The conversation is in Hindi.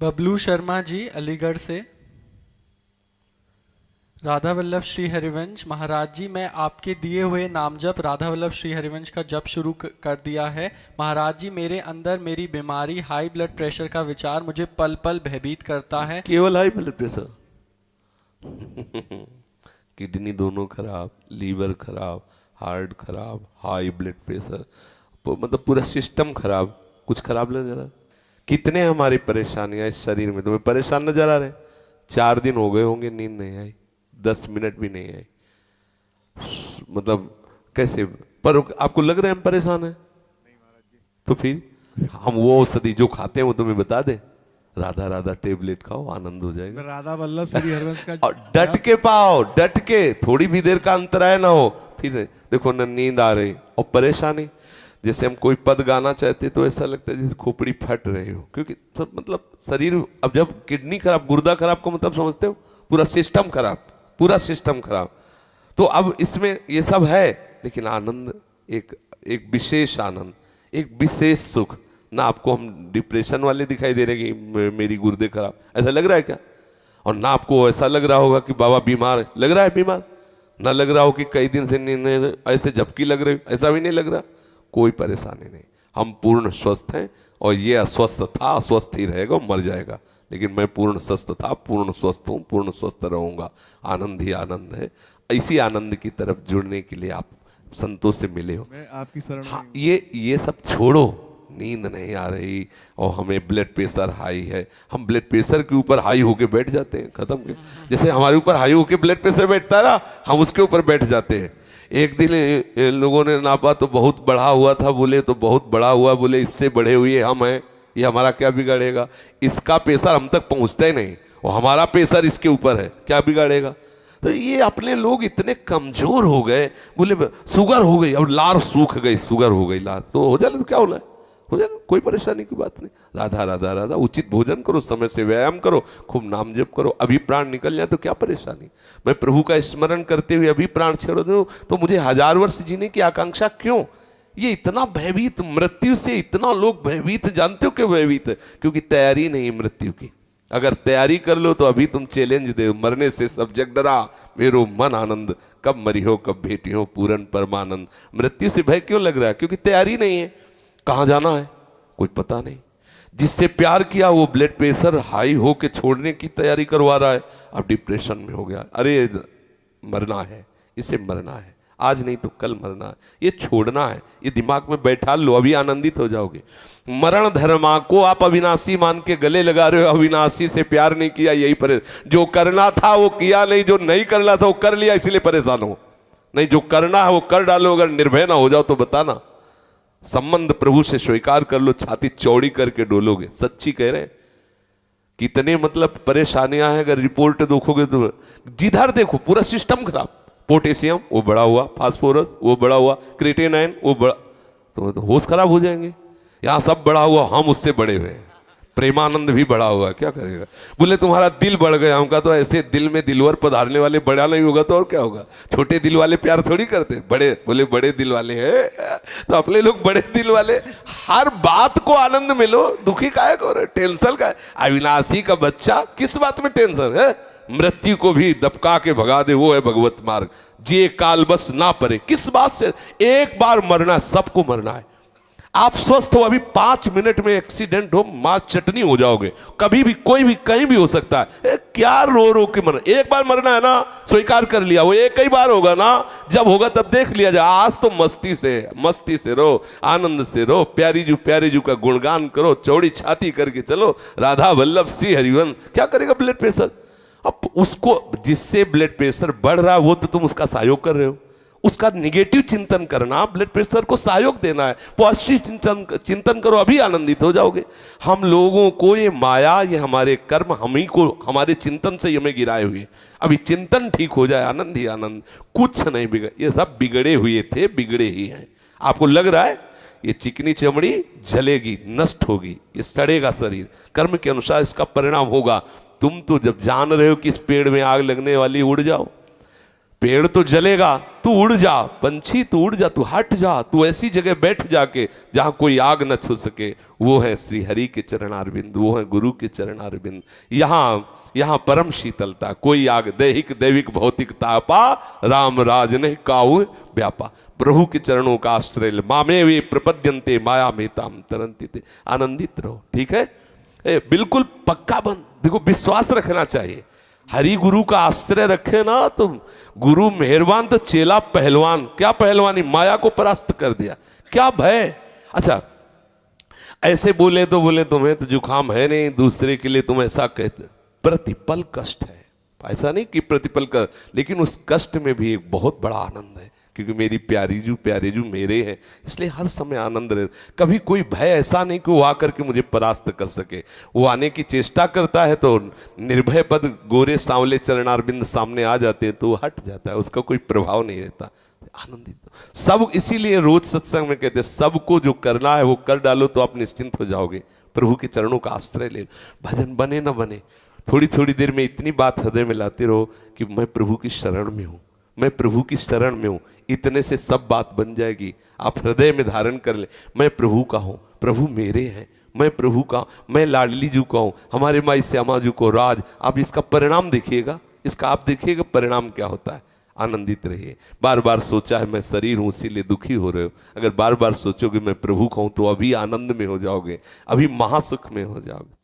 बबलू शर्मा जी अलीगढ़ से। राधा वल्लभ श्री हरिवंश महाराज जी, मैं आपके दिए हुए नाम जप राधा वल्लभ श्री हरिवंश का जप शुरू कर दिया है। महाराज जी, मेरे अंदर मेरी बीमारी हाई ब्लड प्रेशर का विचार मुझे पल पल भयभीत करता है। केवल हाई ब्लड प्रेशर किडनी दोनों खराब, लीवर खराब, हार्ट खराब, हाई ब्लड प्रेशर, मतलब पूरा सिस्टम खराब। कुछ खराब नहीं जरा। कितने हमारी परेशानियां इस शरीर में तुम्हें परेशान नजर आ रहे। 4 दिन हो गए होंगे नींद नहीं आई, 10 मिनट भी नहीं आई, मतलब कैसे? पर आपको लग रहा है हम परेशान हैं? तो फिर हम वो औषधि जो खाते हैं वो तुम्हें बता दे, राधा राधा टेबलेट खाओ, आनंद हो जाएगा। राधा वल्लभ श्री हरिवंश का और डट के पाओ, डट के, थोड़ी भी देर का अंतराय ना हो। फिर देखो न नींद आ रही और परेशानी, जैसे हम कोई पद गाना चाहते तो ऐसा लगता है जैसे खोपड़ी फट रही हो, क्योंकि सब मतलब शरीर, अब जब किडनी खराब, गुर्दा खराब को मतलब समझते हो, पूरा सिस्टम खराब, पूरा सिस्टम खराब। तो अब इसमें ये सब है, लेकिन आनंद एक विशेष आनंद, एक विशेष सुख। ना आपको हम डिप्रेशन वाले दिखाई दे रहे कि मेरी गुर्दे खराब, ऐसा लग रहा है क्या? और ना आपको ऐसा लग रहा होगा कि बाबा बीमार है, लग रहा है बीमार? ना लग रहा हो कि कई दिन से नींद ऐसे झपकी लग रही, ऐसा भी नहीं लग रहा। कोई परेशानी नहीं, हम पूर्ण स्वस्थ हैं। और ये अस्वस्थ था, अस्वस्थ ही रहेगा, मर जाएगा। लेकिन मैं पूर्ण स्वस्थ था, पूर्ण स्वस्थ हूँ, पूर्ण स्वस्थ रहूँगा। आनंद ही आनंद है। इसी आनंद की तरफ जुड़ने के लिए आप संतों से मिले हो। मैं आपकी शरण हाँ, ये सब छोड़ो। नींद नहीं आ रही और हमें ब्लड प्रेशर हाई है, हम ब्लड प्रेशर के ऊपर हाई होके बैठ जाते हैं, खत्म के। जैसे हमारे ऊपर हाई होके ब्लड प्रेशर बैठता है ना, हम उसके ऊपर बैठ जाते हैं। एक दिन लोगों ने नापा तो बहुत बढ़ा हुआ था, बोले तो बहुत बड़ा हुआ, बोले इससे बढ़े हुए हम हैं, ये हमारा क्या बिगाड़ेगा? इसका प्रेशर हम तक पहुंचता ही नहीं और हमारा प्रेशर इसके ऊपर है, क्या बिगाड़ेगा? तो ये अपने लोग इतने कमजोर हो गए, बोले शुगर हो गई, अब लार सूख गई, शुगर हो गई लार, तो हो जाए तो क्या होला, हो जाए, कोई परेशानी की बात नहीं। राधा राधा राधा, उचित भोजन करो, समय से व्यायाम करो, खूब नाम जप करो, अभी प्राण निकल जाए तो क्या परेशानी? मैं प्रभु का स्मरण करते हुए अभी प्राण छोड़ दूं तो मुझे 1000 वर्ष जीने की आकांक्षा क्यों? ये इतना भयभीत, मृत्यु से इतना लोग भयभीत, जानते हो क्यों भयभीत? क्योंकि तैयारी नहीं मृत्यु की। अगर तैयारी कर लो तो अभी तुम चैलेंज दे, मरने से सब जग डरा, मेरो मन आनंद, कब मरी हो कब भेटी हो पूरन परमानंद। मृत्यु से भय क्यों लग रहा है? क्योंकि तैयारी नहीं है। कहाँ जाना है कुछ पता नहीं। जिससे प्यार किया वो ब्लड प्रेशर हाई हो के छोड़ने की तैयारी करवा रहा है, अब डिप्रेशन में हो गया। अरे मरना है, इसे मरना है, आज नहीं तो कल मरना है, ये छोड़ना है, ये दिमाग में बैठा लो, अभी आनंदित हो जाओगे। मरण धर्मा को आप अविनाशी मान के गले लगा रहे हो, अविनाशी से प्यार नहीं किया, यही परेशान। जो करना था वो किया नहीं, जो नहीं करना था वो कर लिया, इसलिए परेशान हो। नहीं, जो करना है वो कर डालो। अगर निर्भय ना हो जाओ तो बताना, संबंध प्रभु से स्वीकार कर लो, छाती चौड़ी करके डोलोगे। सच्ची कह रहे हैं। कितने मतलब परेशानियां हैं, अगर रिपोर्ट देखोगे तो जिधर देखो पूरा सिस्टम खराब। पोटेशियम वो बढ़ा हुआ, फास्फोरस वो बढ़ा हुआ, क्रिएटिनिन वो बढ़ा, तो होश खराब हो जाएंगे। यहाँ सब बढ़ा हुआ, हम उससे बड़े हुए हैं। प्रेमानंद भी बढ़ा हुआ, क्या करेगा? बोले तुम्हारा दिल बढ़ गया। हमका तो ऐसे दिल में दिलवर पधारने वाले बड़ा नहीं होगा तो और क्या होगा? छोटे दिल वाले प्यार थोड़ी करते, बड़े, बोले बड़े दिल वाले हैं तो अपने लोग बड़े दिल वाले। हर बात को आनंद मिलो, दुखी काहे को, टेंशन का? अविनाशी का बच्चा, किस बात में टेंशन है? मृत्यु को भी दबका के भगा दे, वो है भगवत मार्ग। जे काल बस ना परे, किस बात से? एक बार मरना, सबको मरना है। आप स्वस्थ हो, अभी 5 मिनट में एक्सीडेंट हो, मां चटनी हो जाओगे। कभी भी कोई भी कहीं भी हो सकता है। क्या रो रो के मरना? एक बार मरना है ना, स्वीकार कर लिया, वो एक ही बार होगा ना, जब होगा तब देख लिया जाए। आज तो मस्ती से रो, आनंद से रो, प्यारी जू का गुणगान करो, चौड़ी छाती करके चलो, राधा वल्लभ श्री हरिवंश। क्या करेगा ब्लड प्रेशर? अब उसको, जिससे ब्लड प्रेशर बढ़ रहा है वो तो तुम उसका सहयोग कर रहे हो। उसका निगेटिव चिंतन करना, ब्लड प्रेशर को सहयोग देना है। पॉजिटिव चिंतन करो, अभी आनंदित हो जाओगे। हम लोगों को ये माया, ये हमारे कर्म, हम ही को, हमारे चिंतन से हमें गिराए हुए। अभी चिंतन ठीक हो जाए, आनंद ही आनंद, कुछ नहीं बिगड़। ये सब बिगड़े हुए थे, बिगड़े ही हैं। आपको लग रहा है ये चिकनी चमड़ी जलेगी, नष्ट होगी, ये सड़ेगा शरीर, कर्म के अनुसार इसका परिणाम होगा। तुम तो जब जान रहे हो कि इस पेड़ में आग लगने वाली, उड़ जाओ। पेड़ तो जलेगा तू उड़ जा पंछी, तू उड़ जा, तू हट जा, तू ऐसी जगह बैठ जाके जहां कोई आग न छू सके। वो है श्री हरि के चरणारविंद, वो है गुरु के चरणारविंद। यहाँ परम शीतलता, कोई आग दैहिक दैविक भौतिक तापा, राम राज नहीं काऊ व्यापा। प्रभु के चरणों का आश्रय ले, मामे वे प्रपद्यन्ते माया मेताम तरंती थे। आनंदित रहो, ठीक है, बिल्कुल पक्का बन। देखो विश्वास रखना चाहिए, हरि गुरु का आश्रय रखे ना तो गुरु मेहरबान तो चेला पहलवान। क्या पहलवानी, माया को परास्त कर दिया, क्या भय। अच्छा ऐसे बोले तो बोले तुम्हें तो जुकाम है नहीं, दूसरे के लिए तुम ऐसा कहते। प्रतिपल कष्ट है, ऐसा नहीं कि प्रतिपल का, लेकिन उस कष्ट में भी एक बहुत बड़ा आनंद है, क्योंकि मेरी प्यारे जू मेरे हैं, इसलिए हर समय आनंद रहे। कभी कोई भय ऐसा नहीं कि वो आकर के मुझे परास्त कर सके। वो आने की चेष्टा करता है तो निर्भय पद गोरे सांवले चरणारविंद सामने आ जाते हैं तो वो हट जाता है, उसका कोई प्रभाव नहीं रहता। आनंदित सब, इसीलिए रोज सत्संग में कहते हैं सबको जो करना है वो कर डालो तो आप निश्चिंत हो जाओगे। प्रभु के चरणों का आश्रय ले, भजन बने न बने, थोड़ी थोड़ी देर में इतनी बात हृदय में लाते रहो कि मैं प्रभु की शरण में हूँ, मैं प्रभु की शरण में हूँ। इतने से सब बात बन जाएगी। आप हृदय में धारण कर ले, मैं प्रभु का हूँ, प्रभु मेरे हैं, मैं प्रभु का, मैं लाडली जू का हूँ, हमारे माई श्यामा जू को राज। आप इसका परिणाम देखिएगा, इसका आप देखिएगा परिणाम क्या होता है। आनंदित रहिए। बार बार सोचा है मैं शरीर हूँ इसीलिए दुखी हो रहे हो, अगर बार बार सोचोगे मैं प्रभु का हूँ तो अभी आनंद में हो जाओगे, अभी महासुख में हो जाओगे।